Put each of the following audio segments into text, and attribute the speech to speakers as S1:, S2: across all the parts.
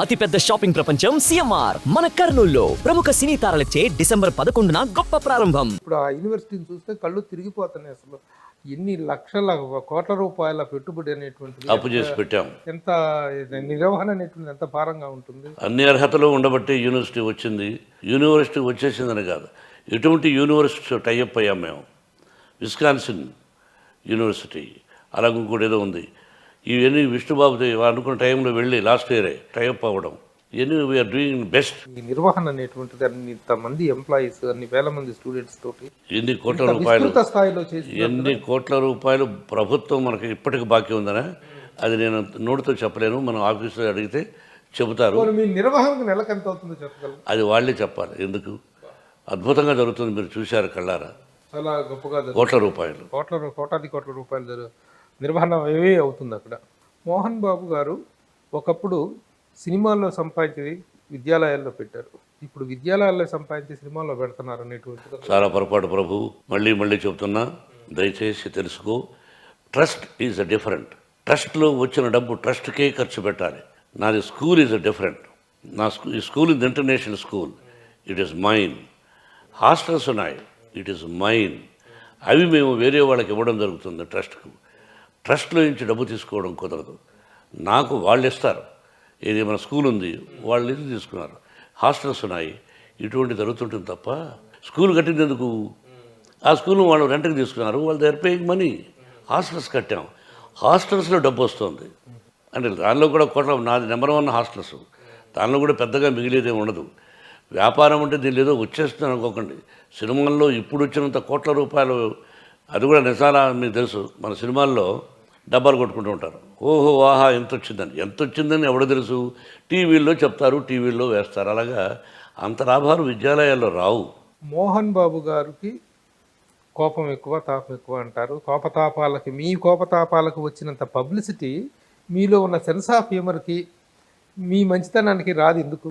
S1: అతిపెద్ద షాపింగ్ ప్రపంచం సిఎంఆర్ మన కర్నూలులో ప్రముఖ సినీ తారలచే డిసెంబర్ 11న గొప్ప ప్రారంభం.
S2: ఇప్పుడు ఆ యూనివర్సిటీని చూస్తే కళ్ళు తిరిగిపోతున్నాయి. అసలు ఎన్ని లక్షల కోట్ల రూపాయల పెట్టుబడి అనేటువంటిది
S3: అప్పు చేసి పెట్టాం.
S2: ఎంత నిర్వహణ అనేటువంటిది ఎంత భారంగా ఉంటుంది.
S3: అన్ని అర్హతలు ఉండబట్టి యూనివర్సిటీ వచ్చింది. యూనివర్సిటీ వచ్చేసిందని కాదు, ఎటువంటి యూనివర్సిటీ టైఅప్ అయ్యాం మేము. విస్కాన్సిన్ యూనివర్సిటీ, అలాగే ఇంకోటి ఏదో ఉంది. ఇవన్నీ విష్ణుబాబు అనుకున్న టైంలో వెళ్ళి లాస్ట్ ఇయరే టైఅప్ అవ్వడం, ఇవన్నీ వీఆర్ డూయింగ్ బెస్ట్.
S2: ఈ నిర్వహణ అనేటువంటిది ఇంతమంది ఎంప్లాయీస్, అన్ని వేల మంది స్టూడెంట్స్ తోటి
S3: ఎన్ని కోట్ల రూపాయలు,
S2: స్థాయిలో
S3: ఎన్ని కోట్ల రూపాయలు ప్రభుత్వం మనకి ఇప్పటికి బాకీ ఉందనే, అది నేను నోటితో చెప్పలేను. మనం ఆఫీసులో అడిగితే చెబుతారు.
S2: మీ నిర్వహణకు నెలకు ఎంత అవుతుందో చెప్పగలరు?
S3: అది వాళ్ళే చెప్పాలి. ఎందుకు అద్భుతంగా జరుగుతుంది, మీరు చూశారు కళ్ళారా.
S2: చాలా గొప్పగా
S3: కోట్ల రూపాయలు,
S2: కోటాది కోట్ల రూపాయలు నిర్వహణ ఏవే అవుతుంది అక్కడ. మోహన్ బాబు గారు ఒకప్పుడు సినిమాల్లో సంపాదించి విద్యాలయాల్లో పెట్టారు. ఇప్పుడు విద్యాలయాల్లో సంపాదించి సినిమాల్లో పెడుతున్నారు అనేటువంటి
S3: చాలా పొరపాటు ప్రభు. మళ్ళీ చెప్తున్నా, దయచేసి తెలుసుకో. Trust is a different. ట్రస్ట్లో వచ్చిన డబ్బు ట్రస్ట్కే ఖర్చు పెట్టాలి. నాది స్కూల్ ఈజ్ అ డిఫరెంట్. ఈ school is international school, it is mine. Hostels ఉన్నాయి, ఇట్ ఈస్ మైన్. అవి మేము వేరే వాళ్ళకి ఇవ్వడం జరుగుతుంది ట్రస్ట్కు. ట్రస్ట్లో నుంచి డబ్బు తీసుకోవడం కుదరదు. నాకు వాళ్ళు ఇస్తారు. ఏది మన స్కూల్ ఉంది, వాళ్ళు ఇది తీసుకున్నారు. హాస్టల్స్ ఉన్నాయి, ఇటువంటి జరుగుతుంటుంది తప్ప స్కూల్ కట్టినందుకు ఆ స్కూల్ వాళ్ళు రెంట్కి తీసుకున్నారు, వాళ్ళు they are paying money. Hostels కట్టాం, హాస్టల్స్లో డబ్బు వస్తుంది. అంటే దానిలో కూడా కోట్ల, నాది నెంబర్ 1 హాస్టల్స్. దానిలో కూడా పెద్దగా మిగిలేదేమి ఉండదు. వ్యాపారం అంటే దీనిలో ఏదో వచ్చేస్తుంది అనుకోకండి. సినిమాల్లో ఇప్పుడు వచ్చినంత కోట్ల రూపాయలు, అది కూడా నిజాలా మీకు తెలుసు. మన సినిమాల్లో డబ్బాలు కొట్టుకుంటూ ఉంటారు. ఓహో ఆహా ఎంత వచ్చిందని ఎవడో తెలుసు. టీవీల్లో చెప్తారు, టీవీల్లో వేస్తారు. అలాగా అంత లాభాలు విద్యాలయాల్లో రావు.
S2: మోహన్ బాబు గారికి కోపం ఎక్కువ, తాపం ఎక్కువ అంటారు. మీ కోపతాపాలకు వచ్చినంత పబ్లిసిటీ మీలో ఉన్న సెన్స్ ఆఫ్ హ్యూమర్కి, మీ మంచితనానికి రాదు. ఎందుకు?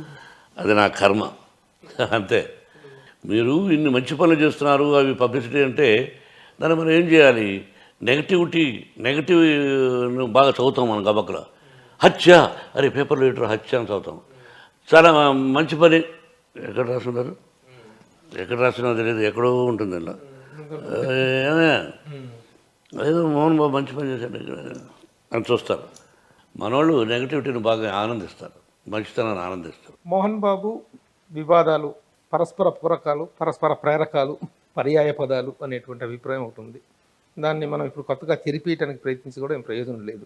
S3: అది నా కర్మ, అంతే. మీరు ఇన్ని మంచి పనులు చేస్తున్నారు, అవి పబ్లిసిటీ అంటే దాన్ని మనం ఏం చేయాలి? నెగటివ్ బాగా చదువుతాం మనం గబక్కలో. హత్య, అరే పేపర్లో ఇటు హత్య అని చదువుతాం. చాలా మంచి పని ఎక్కడ రాస్తున్నారు, ఎక్కడ రాస్తున్నా తెలియదు, ఎక్కడో ఉంటుంది ఇలా. అదేదో మోహన్ బాబు మంచి పని చేశాడు అని చూస్తారు. మనోళ్ళు నెగటివిటీని బాగా ఆనందిస్తారు, మంచితనాన్ని ఆనందిస్తారు.
S2: మోహన్ బాబు వివాదాలు, పరస్పర పూరకాలు, పరస్పర ప్రేరకాలు, పర్యాయ పదాలు అనేటువంటి అభిప్రాయం ఉంటుంది. దాన్ని మనం ఇప్పుడు కొత్తగా చెరిపేయడానికి ప్రయత్నించి కూడా ఏం ప్రయోజనం లేదు.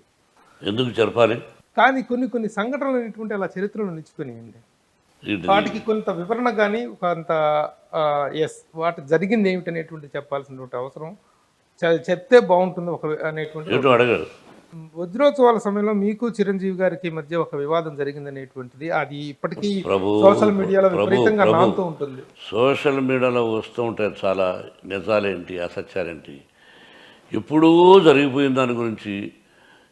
S3: ఎందుకు చెరపాలి?
S2: కానీ కొన్ని సంఘటనలు అనేటువంటి అలా చరిత్రలో నిలిచిపోయినాయండి. వాటికి కొంత వివరణ కానీ, కొంత వాటి జరిగింది ఏమిటనేటువంటి చెప్పాల్సినటువంటి అవసరం, చెప్తే బాగుంటుంది ఒక అనేటువంటి.
S3: అడగరు.
S2: వజ్రోత్సవాల సమయంలో మీకు చిరంజీవి గారికి మధ్య ఒక వివాదం జరిగిందనేటువంటిది అది ఇప్పటికీ సోషల్ మీడియాలో విపరీతంగా నానుతూ ఉంటుంది.
S3: సోషల్ మీడియాలో వస్తూ ఉంటాయి చాలా నిజాలేంటి, అసత్యాలేంటి. ఎప్పుడూ జరిగిపోయిన దాని గురించి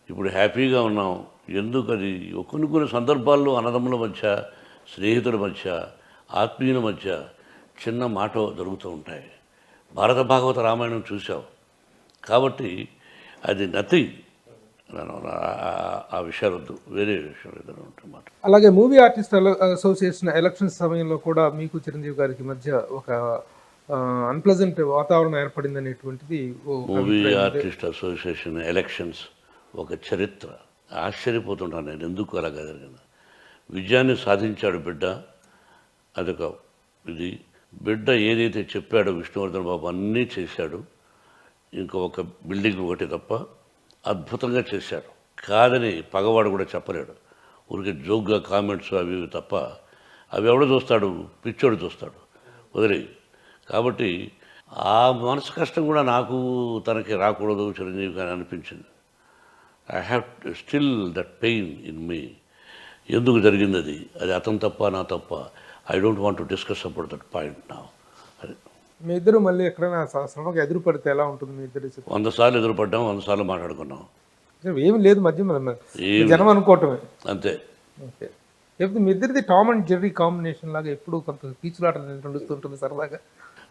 S3: ఇప్పుడు హ్యాపీగా ఉన్నాం. ఎందుకు? అది కొన్ని సందర్భాల్లో అన్నదమ్ముల మధ్య, స్నేహితుల మధ్య, ఆత్మీయుల మధ్య చిన్న మాట జరుగుతూ ఉంటాయి. భారత భాగవత రామాయణం చూసాం కాబట్టి అది నథింగ్. ఆ విషయాలు వద్దు, వేరే విషయాలు ఏదైనా ఉంటున్నమాట.
S2: అలాగే మూవీ ఆర్టిస్ట్ అసోసియేషన్ ఎలక్షన్స్ సమయంలో కూడా మీకు చిరంజీవి గారికి మధ్య ఒక అన్ప్లెజెంట్ వాతావరణం ఏర్పడింది అనేటువంటిది.
S3: మూవీ ఆర్టిస్ట్ అసోసియేషన్ ఎలక్షన్స్ ఒక చరిత్ర. ఆశ్చర్యపోతుంటాను నేను, ఎందుకు అలాగా జరిగింది. విజయాన్ని సాధించాడు బిడ్డ, అదొక ఇది. బిడ్డ ఏదైతే చెప్పాడో విష్ణువర్ధన్ బాబు అన్నీ చేశాడు. ఇంకా ఒక బిల్డింగ్ ఒకటి తప్ప అద్భుతంగా చేశాడు. కాదని పగవాడు కూడా చెప్పలేడు. ఊరికి జోక్గా కామెంట్స్ అవి తప్ప అవి ఎవడో చూస్తాడు, పిచ్చోడు చూస్తాడు, వదిలే. కాబట్టి ఆ మనసు కష్టం కూడా నాకు తనకి రాకూడదు చిరంజీవి గారు అనిపించింది. I have still that pain in me. ఎందుకు జరిగింది అది అతను తప్ప నా తప్ప? I don't want to discuss about that point నా. అది
S2: మీ ఇద్దరు మళ్ళీ ఎక్కడైనా శ్రమకు ఎదురు పడితే ఎలా ఉంటుంది? మీ ఇద్దరు
S3: 100 సార్లు ఎదురుపడ్డాం, 100 సార్లు మాట్లాడుకున్నాం.
S2: ఏమి లేదు మధ్య జనం అనుకోవటమే,
S3: అంతే.
S2: ఓకే. లేకపోతే మీ ఇద్దరిది టామ్ అండ్ జెర్రీ కాంబినేషన్ లాగా ఎప్పుడు కొంత కీచులాట నడుస్తుంటుంది సరదాగా,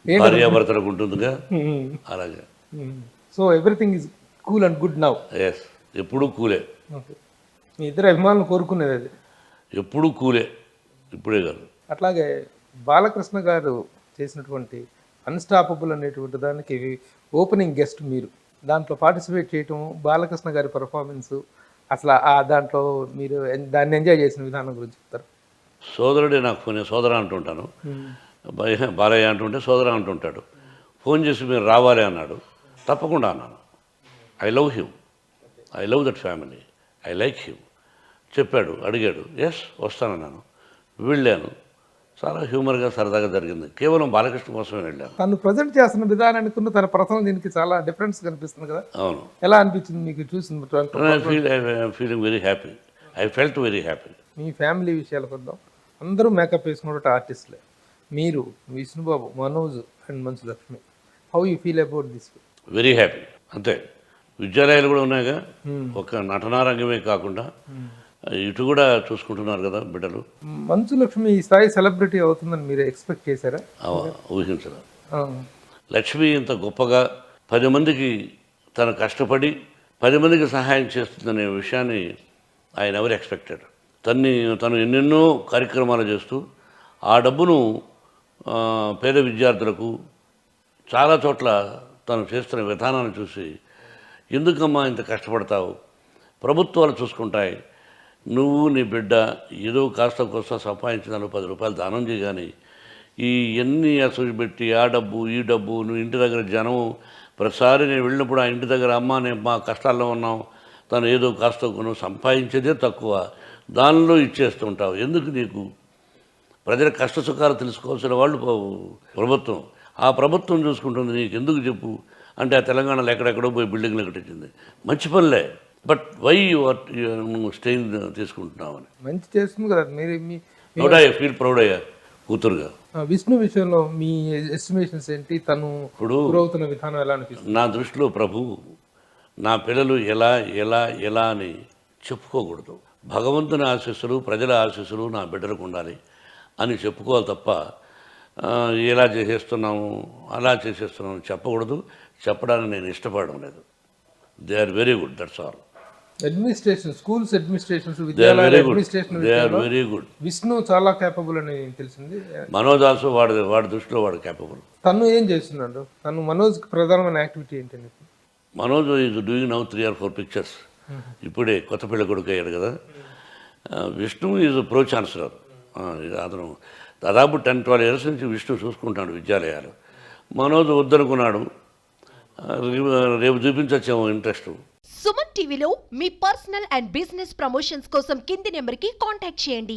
S3: భార్యాభర్తలకు ఉంటుందిగా, అలాగే.
S2: So everything is cool and good now.
S3: Yes, ఎప్పుడూ కూలే.
S2: మీ ఇద్దరు అభిమానులు కోరుకునేది అది.
S3: ఎప్పుడూ కూలే, ఇప్పుడే కాదు.
S2: అట్లాగే బాలకృష్ణ గారు చేసినటువంటి అన్స్టాపబుల్ అనేటువంటి దానికి ఓపెనింగ్ గెస్ట్ మీరు దాంట్లో పార్టిసిపేట్ చేయటం, బాలకృష్ణ గారి పర్ఫార్మెన్స్, అసలు ఆ దాంట్లో మీరు దాన్ని ఎంజాయ్ చేసిన విధానం గురించి చెప్తారు.
S3: సోదరుడే నాకు ఫోన్, సోదర అంటుంటాను, బాలయ్య అంటుంటే సోదర అంటుంటాడు. ఫోన్ చేసి మీరు రావాలి అన్నాడు. తప్పకుండా అన్నాను. I love him, I love that family, I like him. చెప్పాడు, అడిగాడు, ఎస్ వస్తానన్నాను. వెళ్ళాను. చాలా హ్యూమర్గా సరదాగా జరిగింది. కేవలం బాలకృష్ణ కోసమే వెళ్ళాను.
S2: తను ప్రజెంట్ చేస్తున్న విధానానికి తన పర్సనల్ దీనికి చాలా డిఫరెన్స్ కనిపిస్తుంది కదా.
S3: అవును.
S2: ఎలా అనిపించింది మీకు చూసిన?
S3: Feeling very happy, I felt very happy.
S2: Me family విషయాలకు వద్దాం. అందరూ మేకప్ వేసుకున్నట్టు ఆర్టిస్టులే. మీరు, Vishnubabu, Manoj and Manchu Lakshmi, how you feel about this?
S3: Very happy. అంతే. విద్యాలయాలు కూడా ఉన్నాయిగా, ఒక నటనారంగమే కాకుండా ఇటు కూడా చూసుకుంటున్నారు కదా బిడ్డలు.
S2: మంచు లక్ష్మి ఈ స్థాయి సెలబ్రిటీ అవుతుందని మీరు ఎక్స్పెక్ట్ చేశారా?
S3: ఊహించరా. లక్ష్మి ఇంత గొప్పగా 10 మందికి తను కష్టపడి 10 మందికి సహాయం చేస్తుందనే విషయాన్ని ఆయన ఎవరు ఎక్స్పెక్టెడ్. తను ఎన్నెన్నో కార్యక్రమాలు చేస్తూ ఆ డబ్బును పేద విద్యార్థులకు చాలా చోట్ల తను చేస్తున్న విధానాన్ని చూసి, ఎందుకమ్మా ఇంత కష్టపడతావు, ప్రభుత్వాలు చూసుకుంటాయి, నువ్వు నీ బిడ్డ ఏదో కాస్త కోస్త సంపాదించినాను 10 రూపాయలు దానం చేయగాని ఈ ఎన్ని అసలు పెట్టి ఆ డబ్బు ఈ డబ్బు, నువ్వు ఇంటి దగ్గర జనం ప్రతిసారి నేను వెళ్ళినప్పుడు ఆ ఇంటి దగ్గర అమ్మ నేను మా కష్టాల్లో ఉన్నాం, తను ఏదో కాస్త నువ్వు సంపాదించేదే తక్కువ, దానిలో ఇచ్చేస్తుంటావు, ఎందుకు నీకు? ప్రజల కష్ట సుఖాలు తెలుసుకోవాల్సిన వాళ్ళు ప్రభుత్వం, ఆ ప్రభుత్వం చూసుకుంటుంది, నీకు ఎందుకు చెప్పు అంటే ఆ తెలంగాణలో ఎక్కడెక్కడో పోయి బిల్డింగ్లు కట్టించింది. మంచి పనిలే, బట్ వై నువ్వు స్టెయిన్ తీసుకుంటున్నావని.
S2: మంచి చేస్తుంది కదా మీరు.
S3: ఫీల్ ప్రౌడ్ అయ్యా కూతురుగా.
S2: విష్ణు విషయంలో మీ ఎస్టిమేషన్స్ ఏంటి? తను ఇప్పుడు అవుతున్న విధానం ఎలా అనిపిస్తుంది?
S3: నా దృష్టిలో ప్రభు, నా పిల్లలు ఎలా ఎలా ఎలా అని చెప్పుకోకూడదు. భగవంతుని ఆశీస్సులు, ప్రజల ఆశీస్సులు నా బిడ్డలకు ఉండాలి అని చెప్పుకోవాలి తప్ప ఎలా చేసేస్తున్నాము అలా చేసేస్తున్నాము చెప్పకూడదు. చెప్పడానికి నేను ఇష్టపడడం లేదు. They are very good, that's all.
S2: Administration, schools administrations, విద్యాలయాల administration,
S3: they are very good.
S2: Vishnu చాలా కేపబుల్ అని తెలిసింది.
S3: మనోజ్ ఆల్సో వాడి దృష్టిలో వాడు కేపబుల్.
S2: తను ఏం చేస్తున్నాడు? మనోజ్కి ప్రధానమైన యాక్టివిటీ ఏంటండి?
S3: Manoj is doing now 3 or 4 pictures. ఇప్పుడే కొత్త పిల్ల కొడుకు అయ్యాడు కదా. Vishnu is pro chancellor. అతను దాదాపు 10-12 years నుంచి విష్ణు చూసుకుంటాడు విద్యాలయాలు. మనోజ్ వద్దనుకున్నాడు, రేపు చూపించొచ్చేమో ఇంట్రెస్ట్.
S4: సుమన్ టీవీలో మీ పర్సనల్ అండ్ బిజినెస్ ప్రమోషన్స్ కోసం కింది నెంబర్కి కాంటాక్ట్ చేయండి.